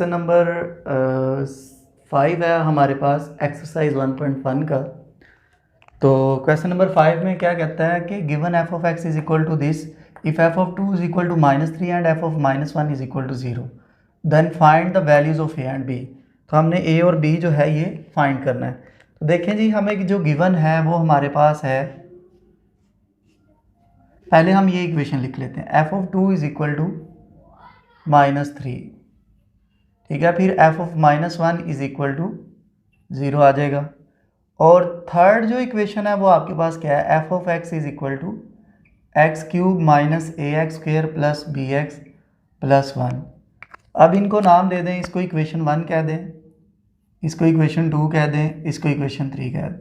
Question number 5 है हमारे पास exercise 1.1 का। तो क्वेश्चन नंबर 5 में क्या कहता है कि given f of x is equal to this if f of 2 is equal to -3 and f of -1 is equal to 0 then find the values of a and b. तो हमने ए और बी जो है ये फाइंड करना है। तो देखें जी, हमें जो गिवन है वो हमारे पास है, पहले हम ये इक्वेशन लिख लेते हैं, f of 2 is equal to -3, ठीक है। फिर f of -1 is equal to 0 आ जाएगा। और थर्ड जो इक्वेशन है वो आपके पास क्या है, f of x is equal to x cube minus a x square plus b x plus 1। अब इनको नाम दे दें, इसको इक्वेशन 1 कह दें, इसको इक्वेशन 2 कह दें, इसको इक्वेशन 3 कह दें।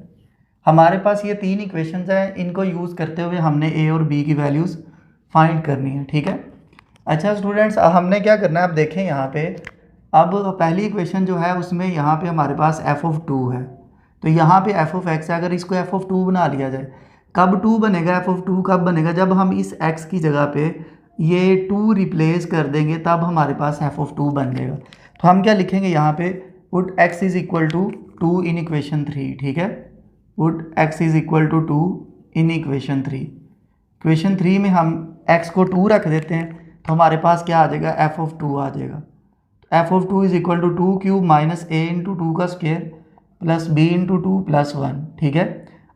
हमारे पास ये तीन इक्वेशंस हैं, इनको यूज़ करते हुए हमने ए और बी की वैल्यूज़ फाइंड करनी है, ठीक है। अच्छा स्टूडेंट्स, हमने क्या करना है, अब देखें यहाँ पे, अब पहली इक्वेशन जो है उसमें यहाँ पे हमारे पास एफ ऑफ 2 है, तो यहाँ पे एफ ऑफ एक्स है। अगर इसको एफ ऑफ 2 बना लिया जाए, कब 2 बनेगा, एफ ऑफ 2 कब बनेगा, जब हम इस एक्स की जगह पे ये 2 रिप्लेस कर देंगे तब हमारे पास एफ ऑफ 2 बन जाएगा। तो हम क्या लिखेंगे यहाँ पे, put x is equal to 2 in equation 3, ठीक है। Put x is equal to 2 in equation 3। Equation 3 में हम एक्स को 2 रख देते हैं, तो हमारे पास क्या आ जाएगा, एफ ऑफ 2 आ जाएगा। F of 2 is equal to 2 cube minus a into 2 का square plus b into 2 plus 1, ठीक है।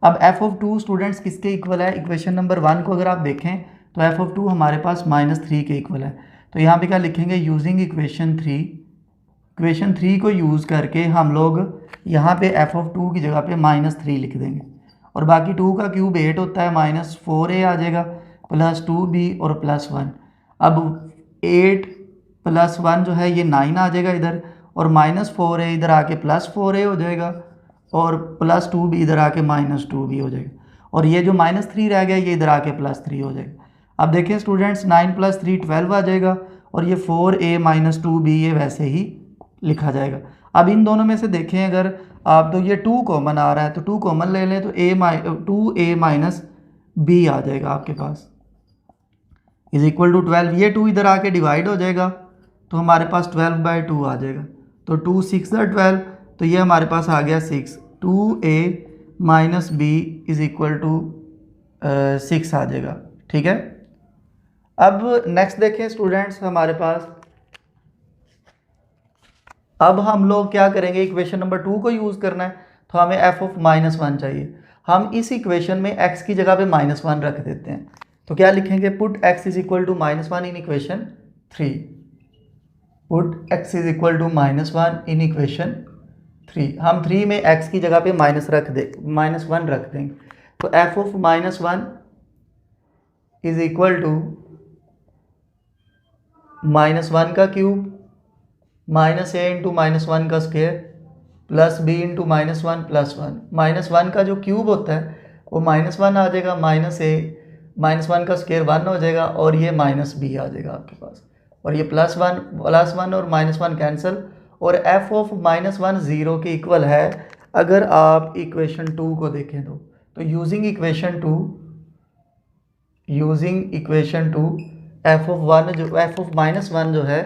अब एफ ऑफ 2 स्टूडेंट्स किसके इक्वल है, इक्वेशन नंबर 1 को अगर आप देखें तो एफ ऑफ 2 हमारे पास -3 के इक्वल है। तो यहाँ पे क्या लिखेंगे, यूजिंग इक्वेशन 3, इक्वेशन 3 को यूज़ करके हम लोग यहाँ पे एफ ऑफ 2 की जगह पे -3 लिख देंगे, और बाकी 2 का क्यूब 8 होता है, -4a आ जाएगा प्लस 2b और प्लस 1। अब 8 प्लस 1 जो है ये 9 आ जाएगा इधर, और -4a इधर आके +4a हो जाएगा, और प्लस 2b इधर आके -2b हो जाएगा, और ये जो -3 रह गया ये इधर आके +3 हो जाएगा। अब देखें स्टूडेंट्स, 9 + 3 12 आ जाएगा, और ये 4a - 2b ये वैसे ही लिखा जाएगा। अब इन दोनों में से देखें अगर आप, तो ये 2 कॉमन आ रहा है, तो 2 कॉमन ले लें तो 2a माइनस b आ जाएगा आपके पास, इज इक्वल टू 12। ये 2 इधर आके डिवाइड हो जाएगा, तो हमारे पास 12/2 आ जाएगा। तो 2 6 12, तो ये हमारे पास आ गया 6, 2a minus b is equal to 6 आ जाएगा, ठीक है। अब नेक्स्ट देखें स्टूडेंट्स, हमारे पास अब हम लोग क्या करेंगे, इक्वेशन नंबर 2 को यूज़ करना है, तो हमें एफ ऑफ -1 चाहिए। हम इस इक्वेशन में x की जगह पे -1 रख देते हैं, तो क्या लिखेंगे, put x is equal to -1 in equation 3। Put x is equal to -1 in equation 3। हम 3 में x की जगह पे -1 रख देंगे, तो f of -1 is equal to -1 का क्यूब माइनस ए इंटू -1 का square plus b into -1 plus 1। -1 का जो क्यूब होता है वो -1 आ जाएगा, माइनस ए -1 का स्क्वेयर 1 हो जाएगा, और ये -b आ जाएगा आपके पास, और ये +1 और -1 कैंसिल, और एफ ऑफ -1 0 के इक्वल है। अगर आप इक्वेशन 2 को देखें तो यूजिंग इक्वेशन 2 एफ ऑफ -1 जो है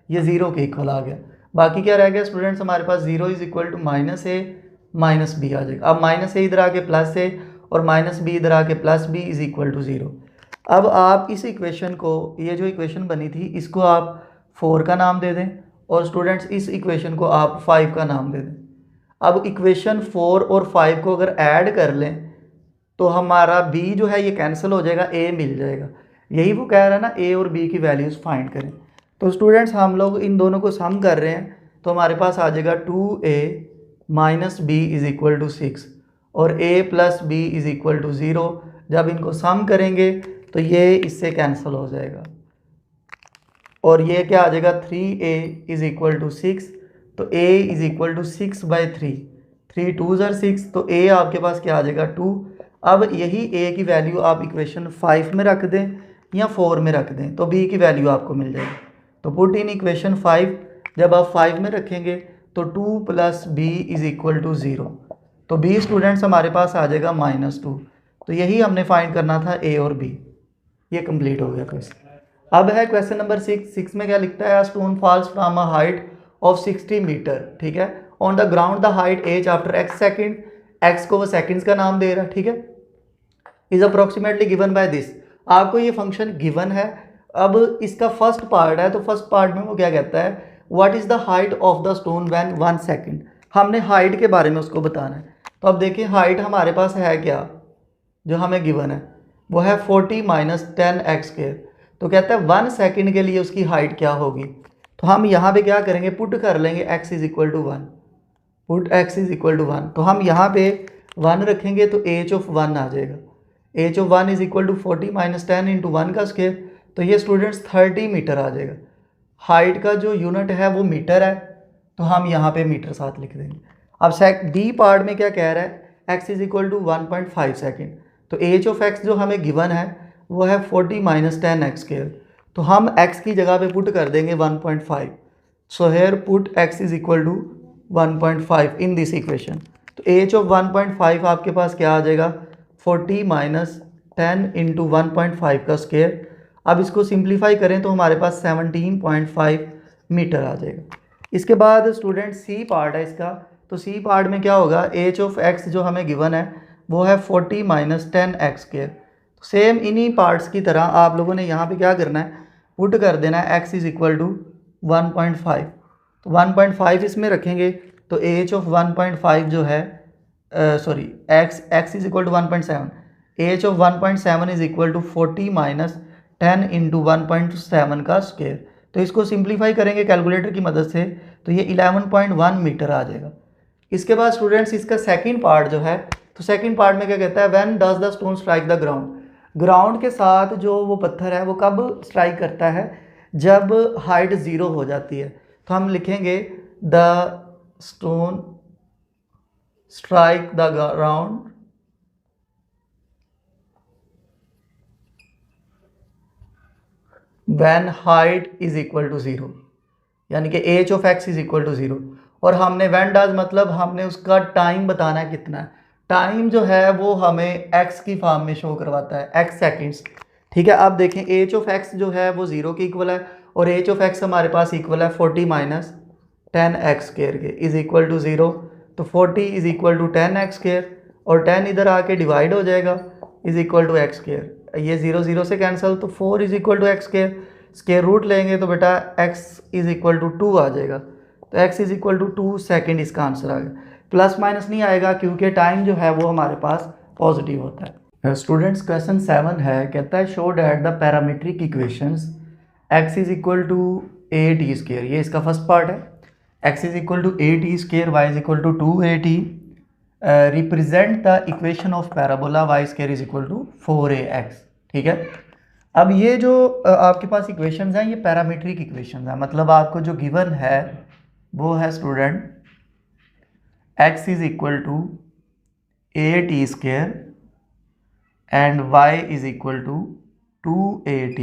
ये 0 के इक्वल आ गया। बाकी क्या रह गया स्टूडेंट्स, हमारे पास 0 is equal to -a -b आ जाएगा। अब -a इधर आके +a और -b इधर आके +b इज इक्वल टू 0। अब आप इस इक्वेशन को, ये जो इक्वेशन बनी थी इसको आप 4 का नाम दे दें, और स्टूडेंट्स इस इक्वेशन को आप 5 का नाम दे दें। अब इक्वेशन 4 और 5 को अगर ऐड कर लें तो हमारा b जो है ये कैंसिल हो जाएगा, a मिल जाएगा। यही वो कह रहा है ना, a और b की वैल्यूज़ फाइंड करें। तो स्टूडेंट्स हम लोग इन दोनों को सम कर रहे हैं, तो हमारे पास आ जाएगा 2a minus b is equal to 6 और a plus b is equal to 0। जब इनको सम करेंगे तो ये इससे कैंसिल हो जाएगा, और ये क्या आ जाएगा, 3a इज इक्वल टू 6, तो a is equal to 6/3, 3 2 are 6, तो a आपके पास क्या आ जाएगा 2। अब यही a की वैल्यू आप इक्वेशन 5 में रख दें या 4 में रख दें, तो b की वैल्यू आपको मिल जाएगी। तो पुट इन इक्वेशन 5, जब आप 5 में रखेंगे तो 2 + b इज इक्वल टू 0, तो b स्टूडेंट्स हमारे पास आ जाएगा -2। तो यही हमने फाइंड करना था a और b। ये कंप्लीट हो गया क्वेश्चन। अब है क्वेश्चन नंबर 6 में क्या लिखता है, stone falls from a height of 60 metre, ठीक है। On the ground the height as after x second, x को वो सेकेंड्स का नाम दे रहा है, ठीक है। Is approximately given by this, आपको ये फंक्शन गिवन है। अब इसका फर्स्ट पार्ट है, तो फर्स्ट पार्ट में वो क्या कहता है, what is the height of the stone when 1 second, हमने हाइट के बारे में उसको बताना है। तो अब देखिए हाइट हमारे पास है क्या, जो हमें गिवन है वो है 40 माइनस 10x²। तो कहता है 1 सेकेंड के लिए उसकी हाइट क्या होगी। तो हम यहाँ पे क्या करेंगे, पुट कर लेंगे x is equal to 1, put x is equal to 1। तो हम यहाँ पे 1 रखेंगे तो h ऑफ 1 आ जाएगा, h of 1 is equal to 40 minus 10 into 1 का स्क्वायर। तो ये स्टूडेंट्स 30 मीटर आ जाएगा। हाइट का जो यूनिट है वो मीटर है, तो हम यहाँ पे मीटर साथ लिख देंगे। अब डी पार्ट में क्या कह रहा है, x is equal to 1.5 second. तो h ऑफ x जो हमें गिवन है वो है 40 माइनस 10x²। तो हम x की जगह पे पुट कर देंगे 1.5। So here put x is equal to 1.5 in this equation. तो h ऑफ 1.5 आपके पास क्या आ जाएगा, 40 माइनस 10 इंटू 1.5 का स्क्वायर। अब इसको सिंप्लीफाई करें तो हमारे पास 17.5 मीटर आ जाएगा। इसके बाद स्टूडेंट सी पार्ट है इसका। तो सी पार्ट में क्या होगा, h ऑफ x जो हमें गिवन है वो है 40 माइनस 10x²। सेम इन्हीं पार्ट्स की तरह आप लोगों ने यहाँ पे क्या करना है, पुट कर देना है x इज इक्वल टू 1.5। तो 1.5 इसमें रखेंगे तो h ऑफ 1.5 जो है sorry x is equal to 1.7, h of 1.7 is equal to 40 minus 10 into 1.7 का स्क्वायर। तो इसको सिंप्लीफाई करेंगे कैलकुलेटर की मदद से, तो ये 11.1 मीटर आ जाएगा। इसके बाद स्टूडेंट्स इसका सेकंड पार्ट जो है, तो सेकंड पार्ट में क्या कहता है, when does the stone strike the ground, ground के साथ जो वो पत्थर है वो कब स्ट्राइक करता है, जब हाइट 0 हो जाती है। तो हम लिखेंगे the stone strike the ground when height is equal to 0, यानी कि h of x is equal to 0। और हमने व्हेन डज मतलब हमने उसका टाइम बताना है कितना है। टाइम जो है वो हमें x की फॉर्म में शो करवाता है, x सेकेंड्स, ठीक है। आप देखें h ऑफ x जो है वो 0 के इक्वल है, और h ऑफ x हमारे पास इक्वल है 40 माइनस 10x² के, इज इक्वल टू 0। तो 40 इज इक्वल टू 10x², और 10 इधर आके डिवाइड हो जाएगा, इज इक्वल टू x²। ये 0 0 से कैंसिल, तो 4 is equal to x²। Square root लेंगे तो बेटा x इज इक्वल टू 2 आ जाएगा। तो x is equal to 2 second इसका आंसर आ गया। प्लस माइनस नहीं आएगा क्योंकि टाइम जो है वो हमारे पास पॉजिटिव होता है। स्टूडेंट्स क्वेश्चन 7 है, कहता है show that the parametric equations x is equal to 8t²। ये इसका फर्स्ट पार्ट है, x is equal to 8t², y is equal to 2at, represent the equation of parabola y² is equal to 4ax, ठीक है। अब ये जो आपके पास equations हैं ये पैरामीट्रिक इक्वेशंस हैं, मतलब आपको जो गिवन है वो है student x is equal to 8t² and y is equal to 2at,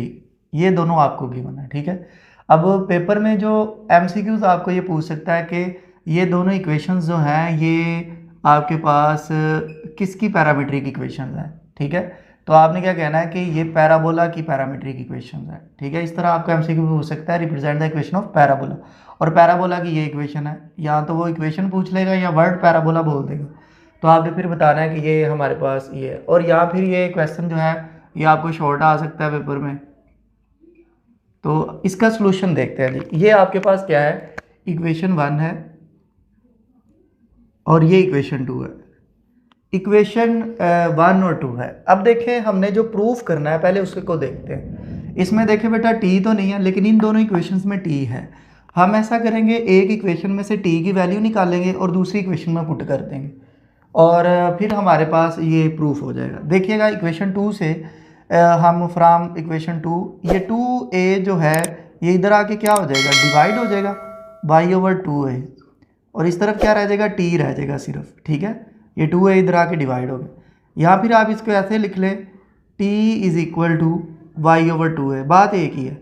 ये दोनों आपको गिवन है, ठीक है। अब पेपर में जो MCQs आपको ये पूछ सकता है कि ये दोनों इक्वेशंस जो हैं ये आपके पास किसकी पैरामीट्रिक इक्वेशंस हैं, ठीक है। तो आपने क्या कहना है कि ये पैराबोला की पैरामीट्रिक इक्वेशंस है, ठीक है। इस तरह आपको MCQ पूछ सकता है, represent the equation of parabola, और पैराबोला की ये इक्वेशन है, या तो वो इक्वेशन पूछ लेगा या वर्ड पैराबोला बोल देगा। तो आपने फिर बताना है कि ये हमारे पास ये है, और या फिर ये क्वेश्चन जो है ये आपको शॉर्ट आ सकता है पेपर में। तो इसका सोल्यूशन देखते हैं जी। ये आपके पास क्या है, इक्वेशन 1 है और ये इक्वेशन 2 है। इक्वेशन 1 और 2 है। अब देखें हमने जो प्रूफ करना है पहले उसको देखते हैं। इसमें देखें बेटा t तो नहीं है, लेकिन इन दोनों इक्वेशंस में t है। हम ऐसा करेंगे, एक इक्वेशन में से t की वैल्यू निकालेंगे और दूसरी इक्वेशन में पुट कर देंगे, और फिर हमारे पास ये प्रूफ हो जाएगा। देखिएगा इक्वेशन 2 से हम फ्राम इक्वेशन 2, ये 2a जो है ये इधर आके क्या हो जाएगा, डिवाइड हो जाएगा y/2a, और इस तरफ क्या रह जाएगा, t रह जाएगा सिर्फ, ठीक है। ये 2a इधर आके डिवाइड हो गया। या फिर आप इसको ऐसे लिख लें, t is equal to y/2a, बात एक ही है,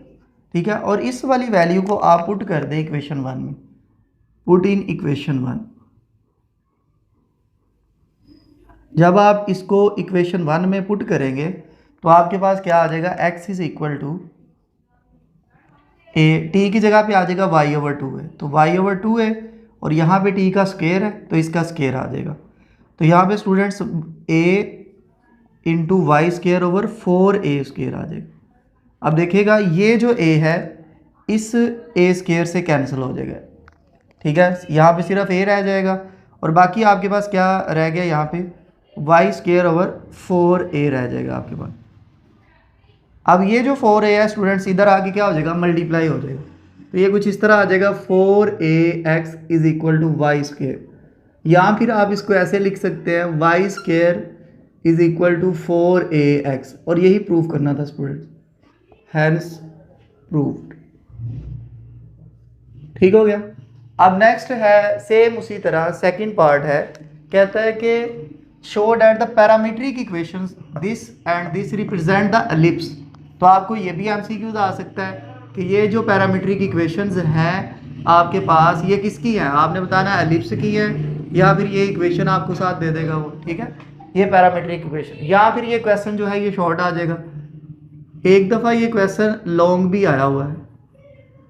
ठीक है। और इस वाली वैल्यू को आप पुट कर दें इक्वेशन 1 में, पुट इन इक्वेशन 1। जब आप इसको इक्वेशन 1 में पुट करेंगे तो आपके पास क्या आ जाएगा, x is equal to t की जगह पे आ जाएगा y/2 है, तो y/2 है और यहाँ पे टी का स्क्वायर है तो इसका स्क्वायर आ जाएगा। तो यहाँ पे students a into y square over 4a square आ जाएगा। अब देखिएगा ये जो a है इस a स्क्वायर से कैंसिल हो जाएगा, ठीक है। यहाँ पे सिर्फ a रह जाएगा और बाकी आपके पास क्या रह गया, यहाँ पे वाई स्क्वायर ओवर 4a रह जाएगा आपके पास। अब ये जो 4a है स्टूडेंट्स इधर आके क्या हो जाएगा, मल्टीप्लाई हो जाएगा। तो ये कुछ इस तरह आ जाएगा 4ax is equal to y square, या फिर आप इसको ऐसे लिख सकते हैं y square is equal to 4ax, और यही प्रूव करना था स्टूडेंट्स, हैंस प्रूव्ड। ठीक हो गया। अब नेक्स्ट है सेम उसी तरह सेकंड पार्ट है, कहता है कि show that the parametric equations this and this represent the ellipse. तो आपको ये भी एमसीक्यूज आ सकता है कि ये जो पैरामीट्रिक इक्वेशंस हैं आपके पास ये किसकी हैं, आपने बताना है एलिप्स की है या फिर ये इक्वेशन आपको साथ दे देगा वो, ठीक है, ये पैरामीट्रिक इक्वेशन। या फिर ये क्वेश्चन जो है ये शॉर्ट आ जाएगा, एक दफ़ा ये क्वेश्चन लॉन्ग भी आया हुआ है,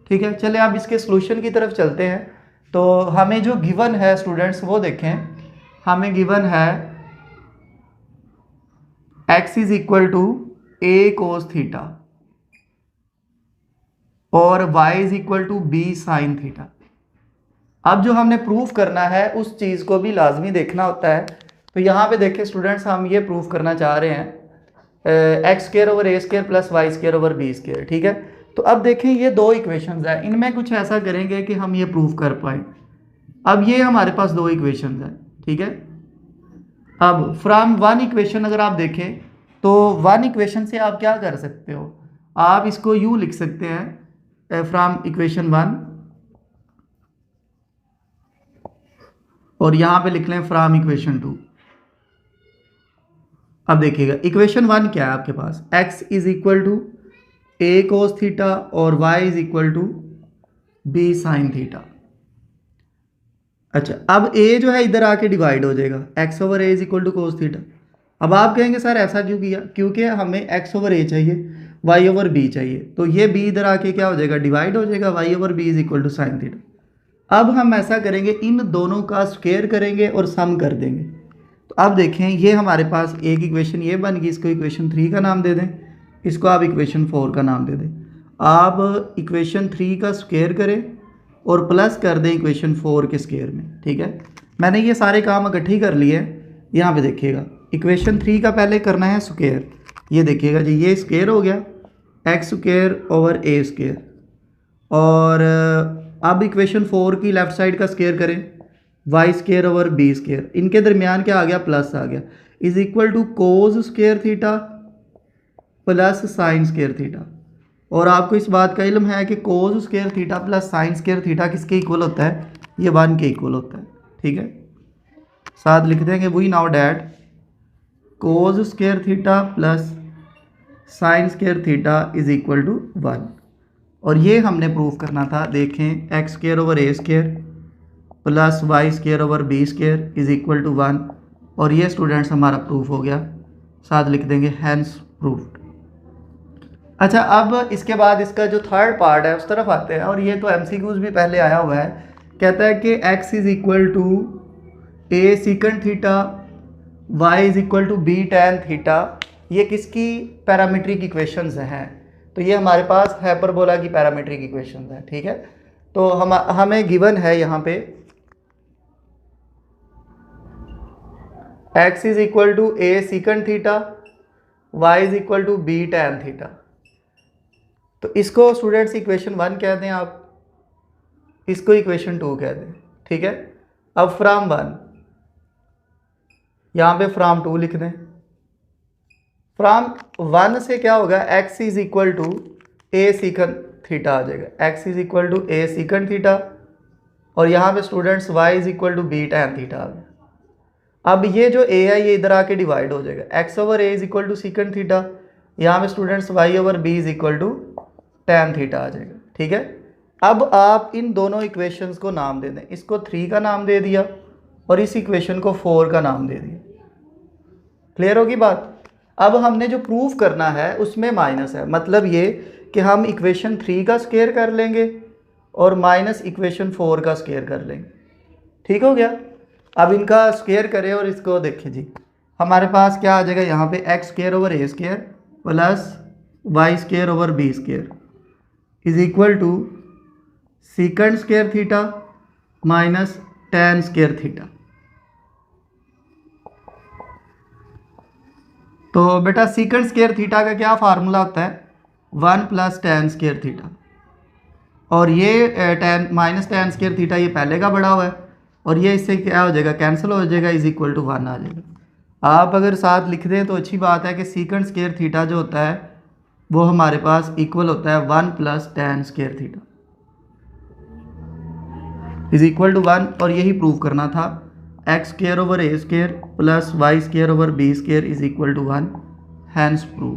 ठीक है। चले आप इसके सोल्यूशन की तरफ चलते हैं। तो हमें जो गिवन है स्टूडेंट्स वो देखें, हमें गिवन है x is equal to a cos theta और y is equal to b sin theta. अब जो हमने प्रूफ करना है उस चीज़ को भी लाजमी देखना होता है। तो यहाँ पे देखें स्टूडेंट्स, हम ये प्रूफ करना चाह रहे हैं x square over a square plus y square over b square, ठीक है। तो अब देखें ये दो इक्वेशंस हैं, इनमें कुछ ऐसा करेंगे कि हम ये प्रूफ कर पाए। अब ये हमारे पास दो इक्वेशंस हैं, ठीक है। अब फ्रॉम वन इक्वेशन अगर आप देखें तो वन इक्वेशन से आप क्या कर सकते हो, आप इसको यूँ लिख सकते हैं फ्रॉम इक्वेशन वन, और यहाँ पे लिख लें फ्रॉम इक्वेशन टू। अब देखिएगा इक्वेशन वन क्या है आपके पास, x is equal to a cos theta और y is equal to b sine theta. अच्छा, अब a जो है इधर आके डिवाइड हो जाएगा, x over a is equal to cos theta. अब आप कहेंगे सर ऐसा क्यों किया, क्योंकि हमें x ओवर a चाहिए, y ओवर b चाहिए, तो ये b इधर आके क्या हो जाएगा, डिवाइड हो जाएगा, y over b is equal to sine theta. अब हम ऐसा करेंगे, इन दोनों का स्क्वायर करेंगे और सम कर देंगे। तो अब देखें ये हमारे पास एक इक्वेशन ये बन गई, इसको इक्वेशन 3 का नाम दे दें, इसको आप इक्वेशन 4 का नाम दे दें। आप इक्वेशन 3 का स्क्वायर करें और प्लस कर दें इक्वेशन 4 के स्क्वायर में, ठीक है। मैंने ये सारे काम इकट्ठे कर लिए। यहाँ पे देखिएगा इक्वेशन 3 का पहले करना है स्क्वायर, ये देखिएगा जी ये स्क्वायर हो गया x square over a square, और अब इक्वेशन 4 की लेफ़्ट साइड का स्क्वायर करें y square over b square, इनके दरमियान क्या आ गया, प्लस आ गया, is equal to cos square theta plus sine square theta. और आपको इस बात का इल्म है कि cos square theta plus sine square theta किसके इक्वल होता है, ये 1 के इक्वल होता है, ठीक है। साथ लिख देंगे we know that cos square theta plus sine square theta is equal to 1, और ये हमने प्रूफ करना था। देखें x square over a square plus y square over b square is equal to 1, और ये स्टूडेंट्स हमारा प्रूफ हो गया। साथ लिख देंगे हैंस प्रूफ्ड। अच्छा, अब इसके बाद इसका जो थर्ड पार्ट है उस तरफ आते हैं, और ये तो एमसीक्यूज भी पहले आया हुआ है। कहता है कि x is equal to a secant theta, y is equal to b tan theta, ये किसकी पैरामीट्रिक इक्वेशंस हैं। तो ये हमारे पास हाइपरबोला की पैरामीट्रिक इक्वेशंस हैं, ठीक है। तो हमें गिवन है यहाँ पे x is equal to a secant theta, y is equal to b tan theta. तो इसको स्टूडेंट्स इक्वेशन 1 कह दें, आप इसको इक्वेशन 2 कह दें, ठीक है। अब फ्रॉम 1 यहाँ पे फ्रॉम 2 लिख दें। फ्रॉम 1 से क्या होगा, x is equal to a secant theta आ जाएगा, x is equal to a secant theta, और यहाँ पे students y is equal to b tan theta आ गया। अब ये जो a है ये इधर आके डिवाइड हो जाएगा, x over a is equal to secant theta, यहाँ पे students y over b is equal to tan theta आ जाएगा, ठीक है। अब आप इन दोनों इक्वेशंस को नाम दे दें, इसको 3 का नाम दे दिया और इस इक्वेशन को 4 का नाम दे दिया। क्लियर होगी बात। अब हमने जो प्रूव करना है उसमें माइनस है, मतलब ये कि हम इक्वेशन 3 का स्क्वायर कर लेंगे और माइनस इक्वेशन 4 का स्क्वायर कर लेंगे। ठीक हो गया। अब इनका स्क्वायर करें और इसको देखें जी, हमारे पास क्या आ जाएगा, यहाँ पे x square over a square plus y square over b square is equal to secant square theta minus tan square theta. तो बेटा सीकंड स्क्वायर थीटा का क्या फार्मूला होता है, 1 प्लस टेन स्क्वायर थीटा, और ये ten minus tan square theta ये पहले का बढ़ा हुआ है, और ये इससे क्या हो जाएगा, कैंसिल हो जाएगा, इज इक्वल टू 1 आ जाएगा। आप अगर साथ लिख दें तो अच्छी बात है कि सीकंड स्क्वायर थीटा जो होता है वो हमारे पास इक्वल होता है 1 plus tan square theta is equal to 1, और यही प्रूव करना था। X square over a square plus y square over b square is equal to 1, hence prove.